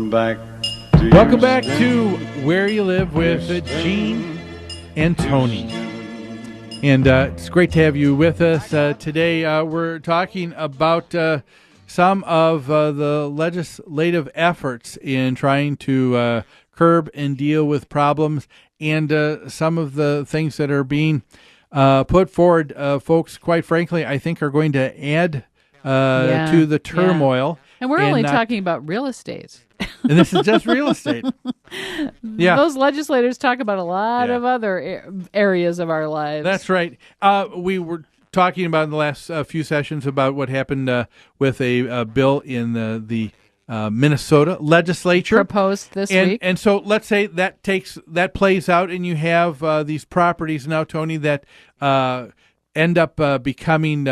Welcome back to Where You Live with Gene and Tony. And it's great to have you with us. Today we're talking about some of the legislative efforts in trying to curb and deal with problems, and some of the things that are being put forward, folks, quite frankly, I think are going to add to the turmoil. Yeah. And we're only talking about real estate. And this is just real estate. Yeah. Those legislators talk about a lot of other areas of our lives. That's right. We were talking about in the last few sessions about what happened with a bill in the Minnesota legislature. Proposed this week. And so let's say that plays out, and you have these properties now, Tony, that end up becoming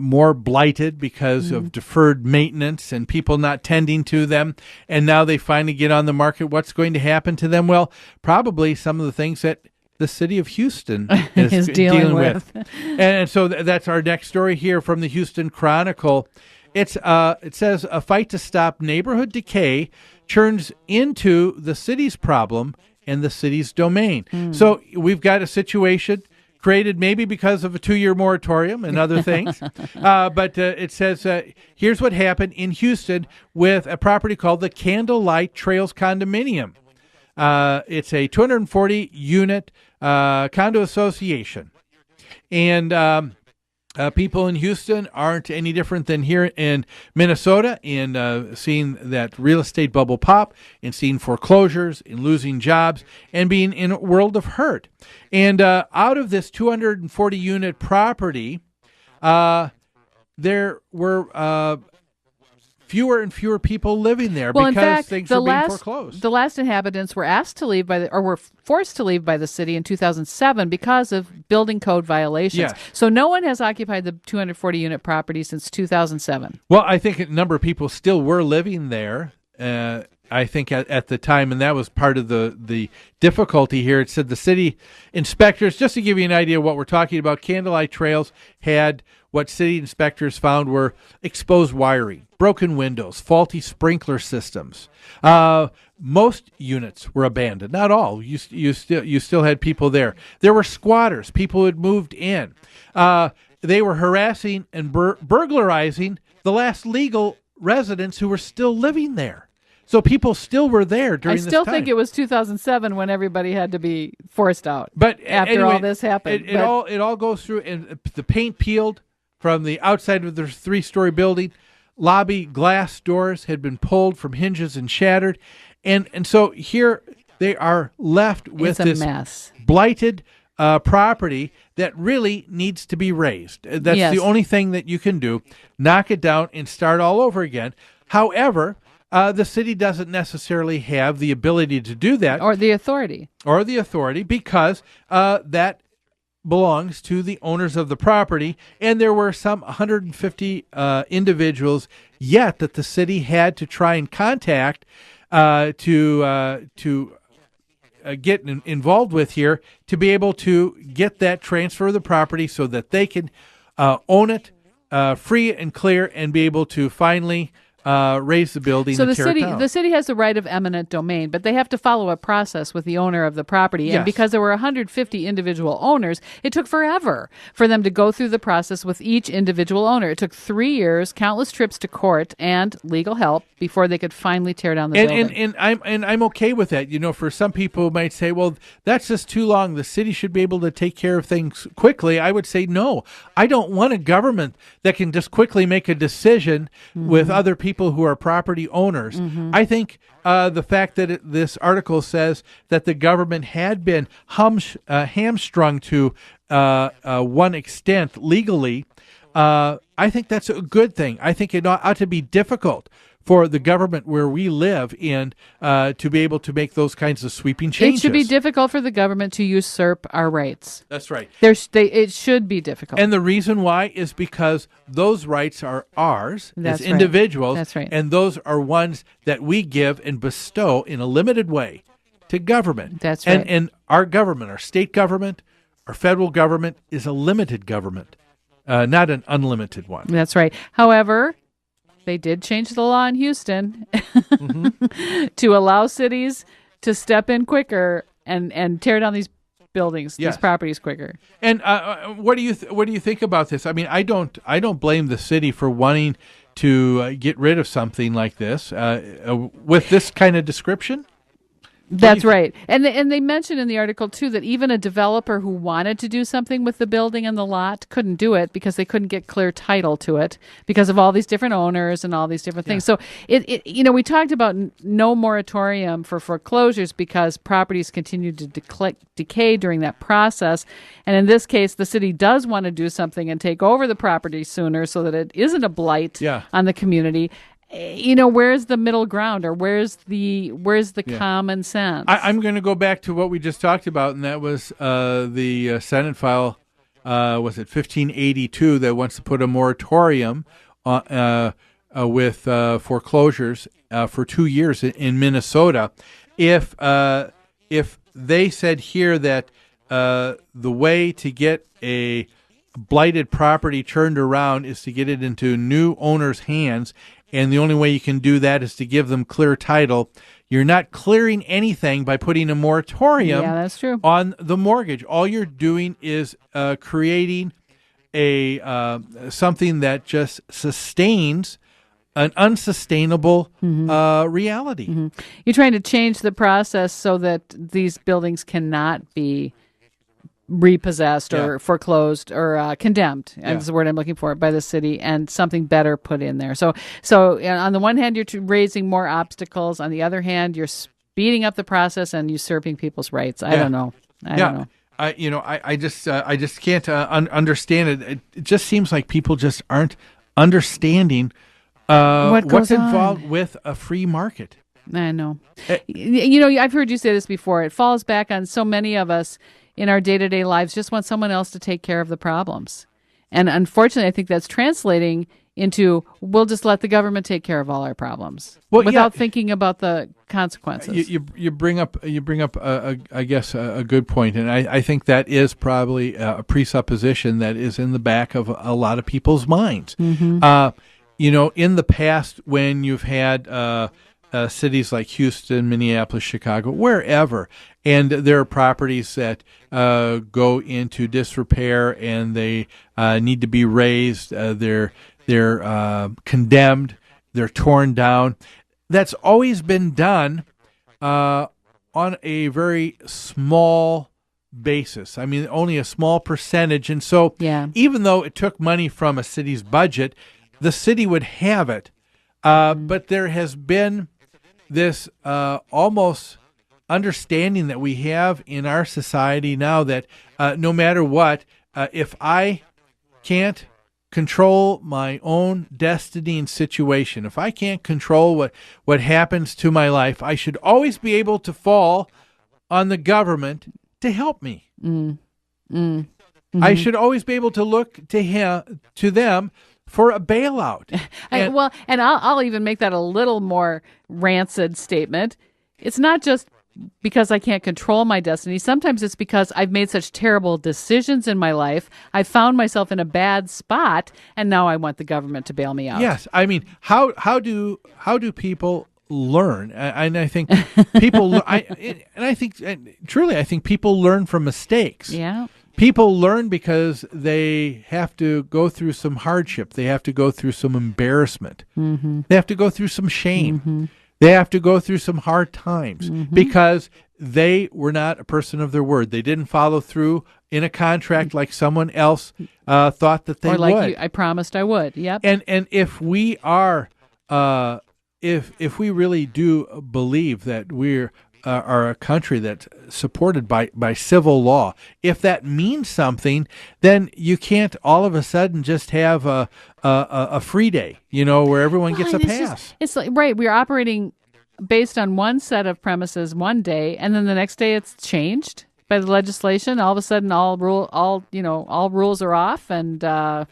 more blighted because of deferred maintenance and people not tending to them. And now they finally get on the market. What's going to happen to them? Well, probably some of the things that the city of Houston is dealing with. And so that's our next story here from the Houston Chronicle. It says a fight to stop neighborhood decay turns into the city's problem and the city's domain. So we've got a situation created maybe because of a 2-year moratorium and other things. But it says, here's what happened in Houston with a property called the Candlelight Trails Condominium. It's a 240-unit condo association. And people in Houston aren't any different than here in Minnesota in seeing that real estate bubble pop, and seeing foreclosures, and losing jobs, and being in a world of hurt. And out of this 240-unit property, there were fewer and fewer people living there because things were being foreclosed. The last inhabitants were asked to leave were forced to leave by the city in 2007 because of building code violations. Yes. So no one has occupied the 240-unit property since 2007. Well, I think a number of people still were living there. I think at the time, and that was part of the difficulty here. It said the city inspectors, just to give you an idea of what we're talking about, Candlelight Trails had what city inspectors found were exposed wiring, broken windows, faulty sprinkler systems. Most units were abandoned, not all. You still had people there. There were squatters, people who had moved in. They were harassing and burglarizing the last legal residents who were still living there. So people still were there during this time. I still think it was 2007 when everybody had to be forced out. But after anyway, all this happened, it all goes through, and the paint peeled from the outside of the 3-story building. Lobby glass doors had been pulled from hinges and shattered, and so here they are left with this mess. Blighted property that really needs to be raised. That's the only thing that you can do. Knock it down and start all over again. However, the city doesn't necessarily have the ability to do that. Or the authority. Because that belongs to the owners of the property. And there were some 150 individuals yet that the city had to try and contact to get involved with here to be able to get that transfer of the property so that they can own it free and clear and be able to finally raise the building. So the city has the right of eminent domain, but they have to follow a process with the owner of the property. Yes. And because there were 150 individual owners, it took forever for them to go through the process with each individual owner. It took 3 years, countless trips to court, and legal help before they could finally tear down the building. And I'm okay with that. You know, for some people who might say, well, that's just too long. The city should be able to take care of things quickly. I would say, no, I don't want a government that can just quickly make a decision with other people who are property owners. I think the fact that this article says that the government had been hamstrung to one extent legally, I think that's a good thing. I think it ought to be difficult for the government where we live in to be able to make those kinds of sweeping changes. It should be difficult for the government to usurp our rights. That's right. It should be difficult. And the reason why is because those rights are ours as individuals. That's right. And those are ones that we give and bestow in a limited way to government. That's right. And our government, our state government, our federal government is a limited government, not an unlimited one. That's right. However, they did change the law in Houston to allow cities to step in quicker and tear down these buildings, Yes. these properties quicker. And what do you think about this? I mean, I don't blame the city for wanting to get rid of something like this with this kind of description. That's right. And they mentioned in the article, too, that even a developer who wanted to do something with the building and the lot couldn't do it because they couldn't get clear title to it because of all these different owners and all these different things. So, we talked about no moratorium for foreclosures because properties continue to decay during that process. And in this case, the city does want to do something and take over the property sooner so that it isn't a blight on the community. Where's the middle ground, or where's the common sense? I'm going to go back to what we just talked about, and that was the Senate file. Was it 1582 that wants to put a moratorium with foreclosures for 2 years in Minnesota? If they said here that the way to get a blighted property turned around is to get it into new owners' hands, and the only way you can do that is to give them clear title, you're not clearing anything by putting a moratorium that's true. on the mortgage. All you're doing is creating a something that just sustains an unsustainable reality. You're trying to change the process so that these buildings cannot be repossessed or foreclosed or condemned. That's the word I'm looking for, by the city, and something better put in there. So on the one hand, you're raising more obstacles. On the other hand, you're speeding up the process and usurping people's rights. I don't know. I don't know. I just can't understand it. It just seems like people just aren't understanding what's involved with a free market. I know. I've heard you say this before. It falls back on so many of us in our day-to-day lives just want someone else to take care of the problems. And unfortunately, I think that's translating into we'll just let the government take care of all our problems without thinking about the consequences. You bring up I guess a good point, and I think that is probably a presupposition that is in the back of a lot of people's minds. In the past, when you've had cities like Houston, Minneapolis, Chicago, wherever, and there are properties that go into disrepair and they need to be raised. They're condemned. They're torn down. That's always been done on a very small basis. I mean, only a small percentage. And so even though it took money from a city's budget, the city would have it. But there has been this almost understanding that we have in our society now that no matter what, if I can't control my own destiny and situation, if I can't control what happens to my life, I should always be able to fall on the government to help me. I should always be able to look to them for a bailout. I'll even make that a little more rancid statement. It's not just because I can't control my destiny. Sometimes it's because I've made such terrible decisions in my life. I found myself in a bad spot, and now I want the government to bail me out. Yes, I mean, how do people learn? And I think people, I think people learn from mistakes. Yeah. People learn because they have to go through some hardship. They have to go through some embarrassment. They have to go through some shame. They have to go through some hard times because they were not a person of their word. They didn't follow through in a contract like someone else thought that they would. Or like I promised I would. Yep. And if we are, if we really do believe that we're are a country that's supported by civil law, if that means something, then you can't all of a sudden just have a free day, where everyone gets a pass. It's like, right, we're operating based on one set of premises one day, and then the next day it's changed by the legislation. All of a sudden, all rules are off, and off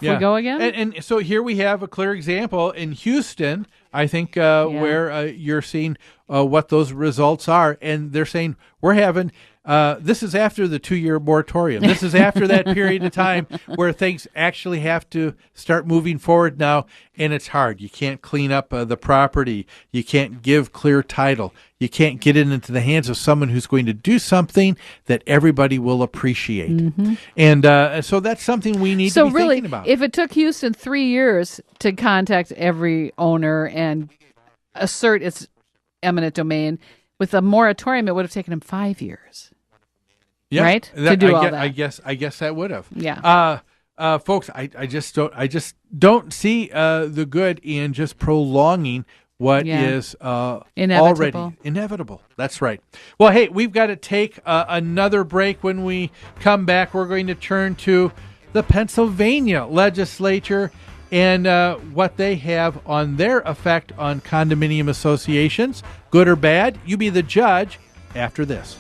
we go again. And so here we have a clear example in Houston, I think, where you're seeing what those results are. And they're saying we're having This is after the 2-year moratorium. This is after that period of time where things actually have to start moving forward now, and it's hard. You can't clean up the property. You can't give clear title. You can't get it into the hands of someone who's going to do something that everybody will appreciate. Mm-hmm. And so that's something we need to be thinking about. If it took Houston 3 years to contact every owner and assert its eminent domain, with a moratorium, it would have taken him 5 years. Yeah, right? To do all that. I guess that would have. Yeah. Folks, I just don't see the good in just prolonging what is already inevitable. That's right. Well, hey, we've got to take another break. When we come back, we're going to turn to the Pennsylvania legislature and what they have on their effect on condominium associations, good or bad. You be the judge after this.